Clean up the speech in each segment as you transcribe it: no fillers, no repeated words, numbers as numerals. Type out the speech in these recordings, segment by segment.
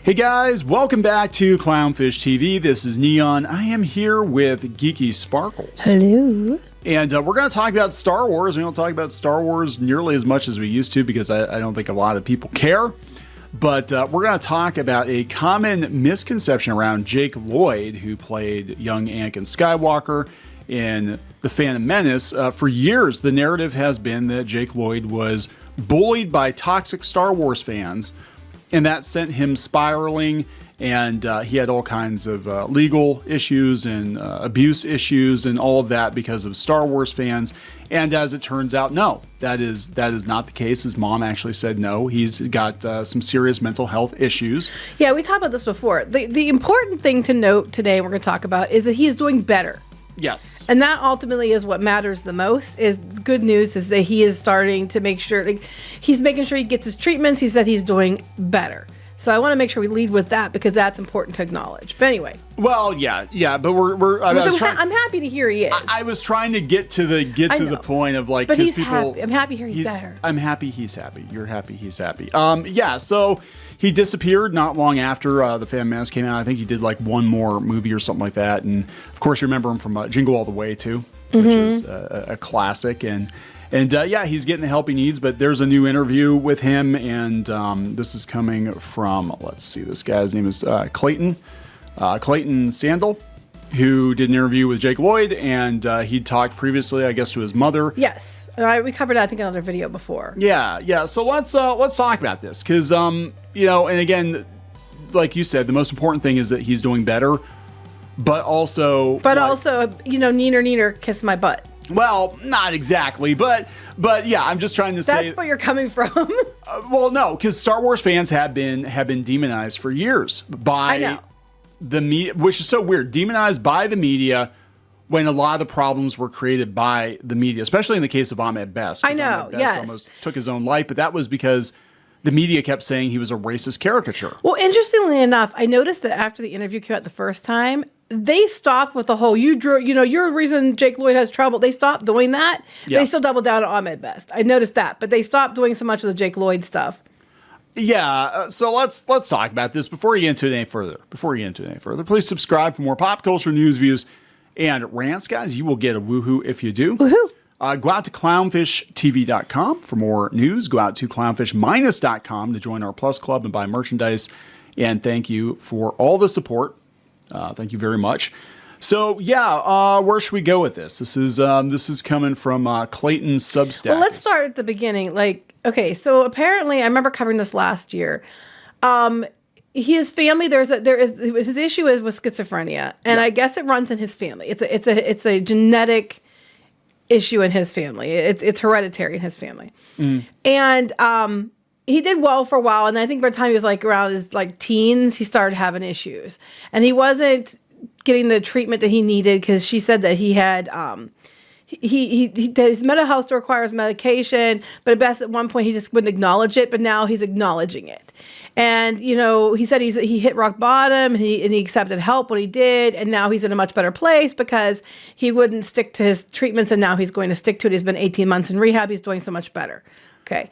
Hey guys, welcome back to Clownfish TV. This is Neon. I am here with Geeky Sparkles. Hello. And we're going to talk about Star Wars. We don't talk about Star Wars nearly as much as we used to because I don't think a lot of people care. But we're going to talk about a common misconception around Jake Lloyd, who played young Anakin Skywalker in The Phantom Menace. For years, the narrative has been that Jake Lloyd was bullied by toxic Star Wars fans, and that sent him spiraling, and he had all kinds of legal issues and abuse issues and all of that because of Star Wars fans. And as it turns out, no, that is not the case. His mom actually said no. He's got some serious mental health issues. Yeah, we talked about this before. The important thing to note today we're going to talk about is that he's doing better. Yes. And that ultimately is what matters the most. Is good news is that he is starting to make sure, he's making sure he gets his treatments. He said he's doing better. So I want to make sure we lead with that because that's important to acknowledge. But anyway. Well, yeah, but I'm happy to hear he is. I was trying to get to the point of like, but he's happy. I'm happy to hear he's better. I'm happy he's happy. You're happy he's happy. Yeah. So he disappeared not long after the Phantom Menace came out. I think he did like one more movie or something like that. And of course, you remember him from Jingle All the Way too, which is a classic. And yeah, he's getting the help he needs, but there's a new interview with him, and this is coming from, let's see, this guy's name is Clayton Sandel, who did an interview with Jake Lloyd, and he talked previously, I guess, to his mother. Yes, we covered that, I think, in another video before. Yeah. So let's talk about this, because and again, like you said, the most important thing is that he's doing better, but also, neener, kiss my butt. Well, not exactly, but yeah, I'm just trying to say that's where you're coming from. Well, no, because Star Wars fans have been demonized for years by the media, which is so weird. Demonized by the media when a lot of the problems were created by the media, especially in the case of Ahmed Best. I know, Ahmed Best almost took his own life, but that was because the media kept saying he was a racist caricature. Well, interestingly enough, I noticed that after the interview came out the first time, they stopped with the whole, you're the reason Jake Lloyd has trouble. They stopped doing that. Yeah. They still doubled down on Ahmed Best. I noticed that, but they stopped doing so much of the Jake Lloyd stuff. Yeah, so let's talk about this before you get into it any further. Please subscribe for more pop culture news, views, and rants, guys. You will get a woohoo if you do. Woohoo! Go out to clownfishtv.com for more news. Go out to clownfish-.com to join our Plus Club and buy merchandise. And thank you for all the support. Thank you very much. So yeah, where should we go with this? This is coming from Clayton's Substack. Well, let's start at the beginning. Okay, so apparently, I remember covering this last year. His family, his issue is with schizophrenia, and I guess it runs in his family. It's a genetic issue in his family. It's hereditary in his family, and he did well for a while, and I think by the time he was around his teens, he started having issues, and he wasn't getting the treatment that he needed because she said that he had his mental health still requires medication, but at one point he just wouldn't acknowledge it, but now he's acknowledging it. And he said he hit rock bottom, and he accepted help when he did, and now he's in a much better place because he wouldn't stick to his treatments, and now he's going to stick to it. He's been 18 months in rehab. He's doing so much better. Okay.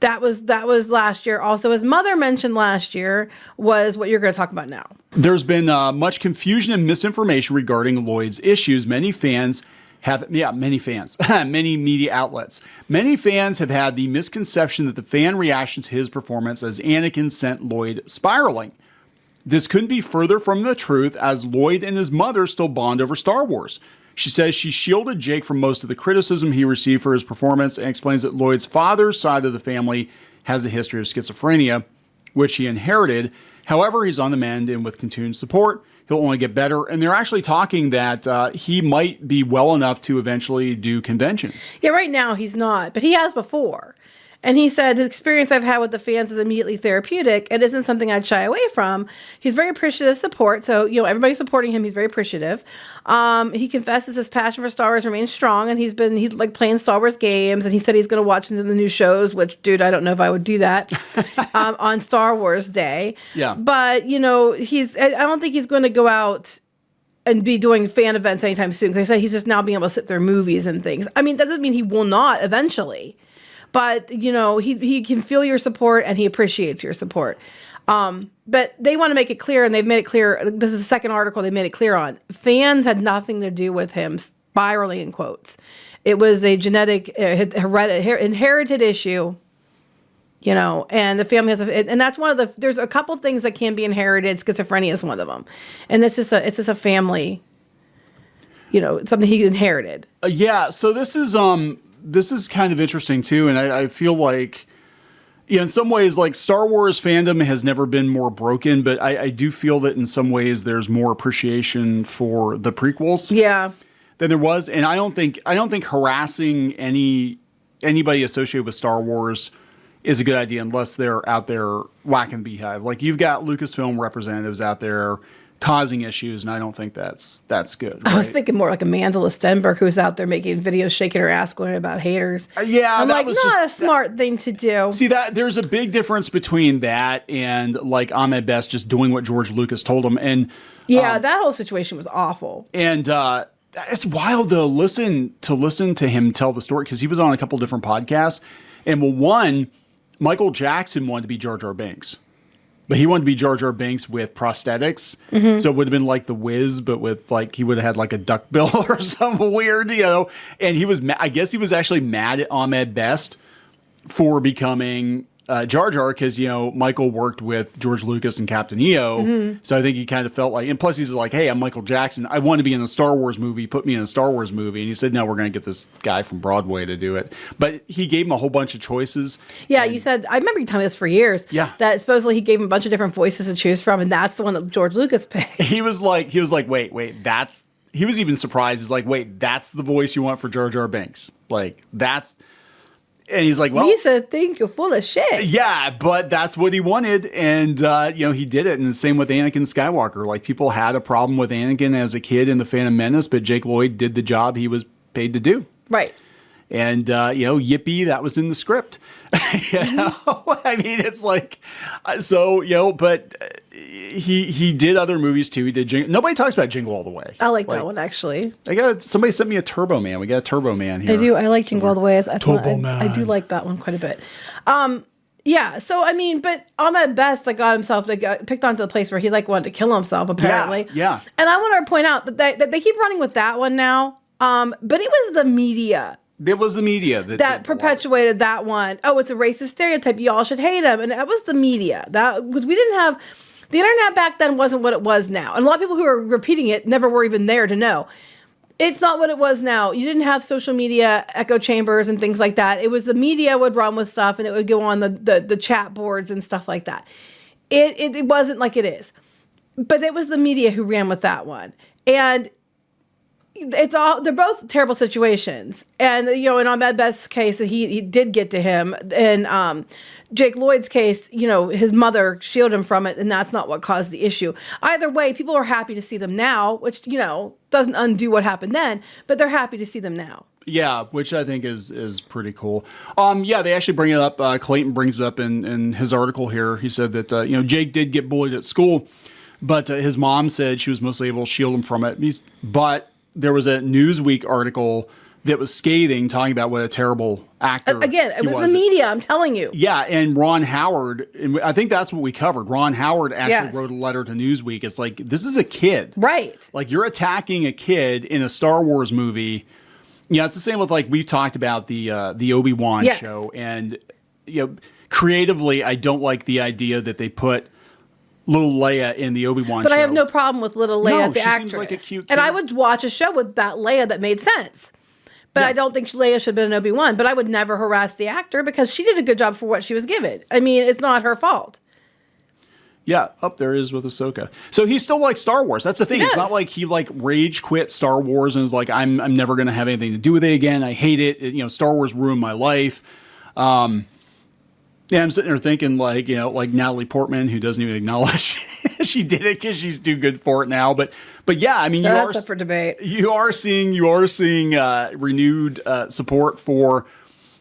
That was last year. Also, his mother mentioned last year was what you're going to talk about now. There's been much confusion and misinformation regarding Lloyd's issues. Many media outlets. Many fans have had the misconception that the fan reaction to his performance as Anakin sent Lloyd spiraling. This couldn't be further from the truth, as Lloyd and his mother still bond over Star Wars. She says she shielded Jake from most of the criticism he received for his performance and explains that Lloyd's father's side of the family has a history of schizophrenia, which he inherited. However, he's on the mend, and with continued support, he'll only get better. And they're actually talking that he might be well enough to eventually do conventions. Yeah, right now he's not, but he has before. And he said, the experience I've had with the fans is immediately therapeutic and isn't something I'd shy away from. He's very appreciative of support. So, everybody's supporting him. He's very appreciative. He confesses his passion for Star Wars remains strong, and he's playing Star Wars games, and he said he's going to watch the new shows, which, dude, I don't know if I would do that on Star Wars Day. Yeah. But, I don't think he's going to go out and be doing fan events anytime soon, because he said he's just now being able to sit through movies and things. I mean, doesn't mean he will not eventually. But, he can feel your support, and he appreciates your support. But they want to make it clear, and they've made it clear. This is the second article they made it clear on. Fans had nothing to do with him spiraling, in quotes. It was a genetic, inherited issue, and the family has, and that's one of the, there's a couple things that can be inherited. Schizophrenia is one of them. And it's just a family, something he inherited. Yeah. So this is kind of interesting too. And I feel like, in some ways, like Star Wars fandom has never been more broken, but I do feel that in some ways there's more appreciation for the prequels. Yeah. Than there was. And I don't think harassing anybody associated with Star Wars is a good idea unless they're out there whacking the beehive. Like you've got Lucasfilm representatives out there causing issues, and I don't think that's good. Right? I was thinking more like Amanda Stenberg, who's out there making videos, shaking her ass, going about haters. Yeah, I'm that like, was not just a smart thing to do. See, that there's a big difference between that and like Ahmed Best just doing what George Lucas told him. And yeah, that whole situation was awful. And it's wild though. Listen to him tell the story, because he was on a couple different podcasts, and one, Michael Jackson wanted to be Jar Jar Binks. But he wanted to be Jar Jar Binks with prosthetics. Mm-hmm. So it would have been like the Wiz, but with like, he would have had like a duck bill or something weird, And he was, I guess he was actually mad at Ahmed Best for becoming Jar Jar, because, Michael worked with George Lucas and Captain EO. Mm-hmm. So I think he kind of felt like, and plus he's like, hey, I'm Michael Jackson. I want to be in a Star Wars movie. Put me in a Star Wars movie. And he said, no, we're going to get this guy from Broadway to do it. But he gave him a whole bunch of choices. Yeah, you said, I remember you telling me this for years. Yeah. That supposedly he gave him a bunch of different voices to choose from, and that's the one that George Lucas picked. He was like, wait, he was even surprised. He's like, wait, that's the voice you want for Jar Jar Binks? Like, that's... And he's like, well... Lisa, think you're full of shit. Yeah, but that's what he wanted. And, he did it. And the same with Anakin Skywalker. Like, people had a problem with Anakin as a kid in The Phantom Menace, but Jake Lloyd did the job he was paid to do. Right. And, yippee, that was in the script. I mean, it's like... So, but... He did other movies too. He did Jingle. Nobody talks about Jingle All the Way. I like that one, actually. Somebody sent me a Turbo Man. We got a Turbo Man here. I do. I like Jingle All the Way. Turbo Man. I do like that one quite a bit. Yeah. So I mean, but Ahmed Best got himself picked onto the place where he wanted to kill himself apparently. Yeah. And I want to point out that they keep running with that one now. But it was the media. It was the media that perpetuated that one. Oh, it's a racist stereotype. Y'all should hate him. And that was the media. Because we didn't have. The internet back then wasn't what it was now. And a lot of people who are repeating it never were even there to know. It's not what it was now. You didn't have social media echo chambers and things like that. It was the media would run with stuff, and it would go on the chat boards and stuff like that. It wasn't like it is. But it was the media who ran with that one. And they're both terrible situations. And, in Ahmed Best's case, he did get to him. And Jake Lloyd's case, his mother shielded him from it, and that's not what caused the issue. Either way, people are happy to see them now, which, doesn't undo what happened then, but they're happy to see them now. Yeah, which I think is pretty cool. They actually bring it up. Clayton brings it up in his article here. He said that, Jake did get bullied at school, but his mom said she was mostly able to shield him from it. But there was a Newsweek article that was scathing, talking about what a terrible actor Again, it was the media, I'm telling you. Yeah, and Ron Howard, and I think that's what we covered. Ron Howard actually wrote a letter to Newsweek. It's like, this is a kid. Right. Like, you're attacking a kid in a Star Wars movie. Yeah, it's the same with, we've talked about the Obi-Wan show. And, creatively, I don't like the idea that they put little Leia in the Obi-Wan show. But I have no problem with little Leia as the actress. Seems like a cute kid. And I would watch a show with that Leia that made sense. But I don't think Leia should have been an Obi-Wan. But I would never harass the actor because she did a good job for what she was given. I mean, it's not her fault. Yeah, up there is with Ahsoka. So he still likes Star Wars. That's the thing. It's not like he rage quit Star Wars and is like, I'm never going to have anything to do with it again. I hate it. Star Wars ruined my life. I'm sitting there thinking like Natalie Portman, who doesn't even acknowledge she did it because she's too good for it now. But yeah, I mean, that's up for debate. You are seeing renewed support for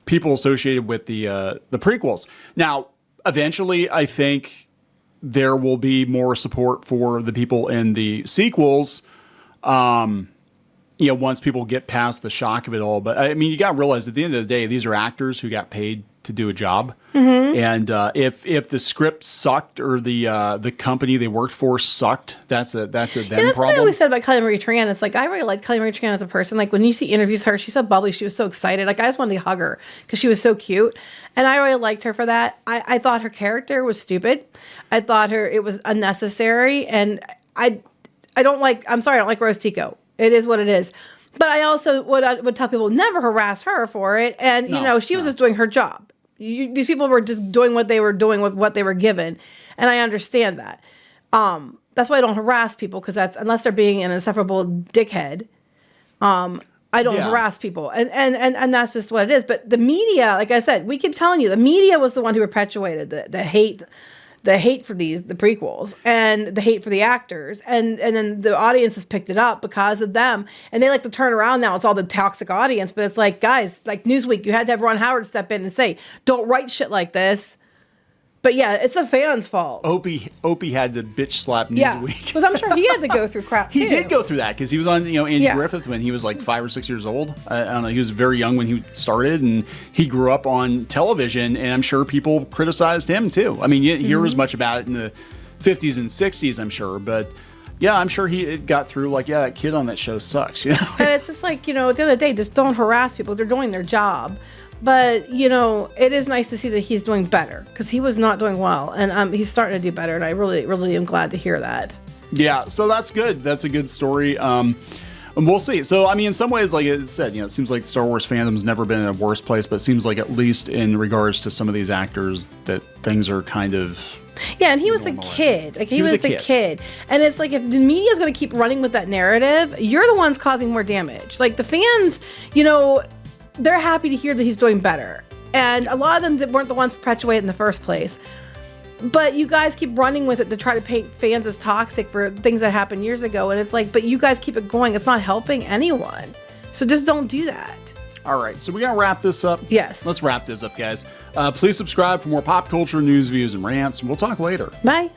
people associated with the prequels. Now, eventually, I think there will be more support for the people in the sequels. Once people get past the shock of it all. But I mean, you got to realize at the end of the day, these are actors who got paid to do a job. Mm-hmm. And if the script sucked or the company they worked for sucked, that's a them that's problem. what I always said about Kelly Marie Tran. It's like, I really liked Kelly Marie Tran as a person. Like, when you see interviews with her, she's so bubbly. She was so excited. Like, I just wanted to hug her because she was so cute. And I really liked her for that. I thought her character was stupid. I thought it was unnecessary. And I'm sorry, I don't like Rose Tico. It is what it is. But I also would tell people, never harass her for it. And, she was just doing her job. These people were just doing what they were doing with what they were given. And I understand that. That's why I don't harass people, because unless they're being an insufferable dickhead, I don't harass people. And that's just what it is. But the media, like I said, we keep telling you, the media was the one who perpetuated the hate for the prequels and the hate for the actors. And then the audience has picked it up because of them. And they like to turn around now. It's all the toxic audience. But it's like, guys, like Newsweek, you had to have Ron Howard step in and say, don't write shit like this. But yeah, it's the fans' fault. Opie had to bitch slap Newsweek. Yeah, because I'm sure he had to go through crap too. He did go through that because he was on Andy Griffith when he was like 5 or 6 years old. I don't know. He was very young when he started, and he grew up on television. And I'm sure people criticized him too. I mean, you hear as much about it in the 50s and 60s, I'm sure, but. Yeah, I'm sure he got through like, that kid on that show sucks. And it's just like, at the end of the day, just don't harass people. They're doing their job. But, it is nice to see that he's doing better, because he was not doing well. And he's starting to do better. And I really, really am glad to hear that. Yeah, so that's good. That's a good story. And we'll see. So, I mean, in some ways, like I said, it seems like Star Wars fandom's never been in a worse place. But it seems like, at least in regards to some of these actors, that things are kind of... Yeah, and he was the kid. Like, he was the kid. And it's like, if the media is going to keep running with that narrative, you're the ones causing more damage. Like, the fans, they're happy to hear that he's doing better. And a lot of them that weren't the ones perpetuated in the first place. But you guys keep running with it to try to paint fans as toxic for things that happened years ago. And it's like, but you guys keep it going. It's not helping anyone. So just don't do that. All right, so we're going to wrap this up. Yes. Let's wrap this up, guys. Please subscribe for more pop culture news, views, and rants. And we'll talk later. Bye.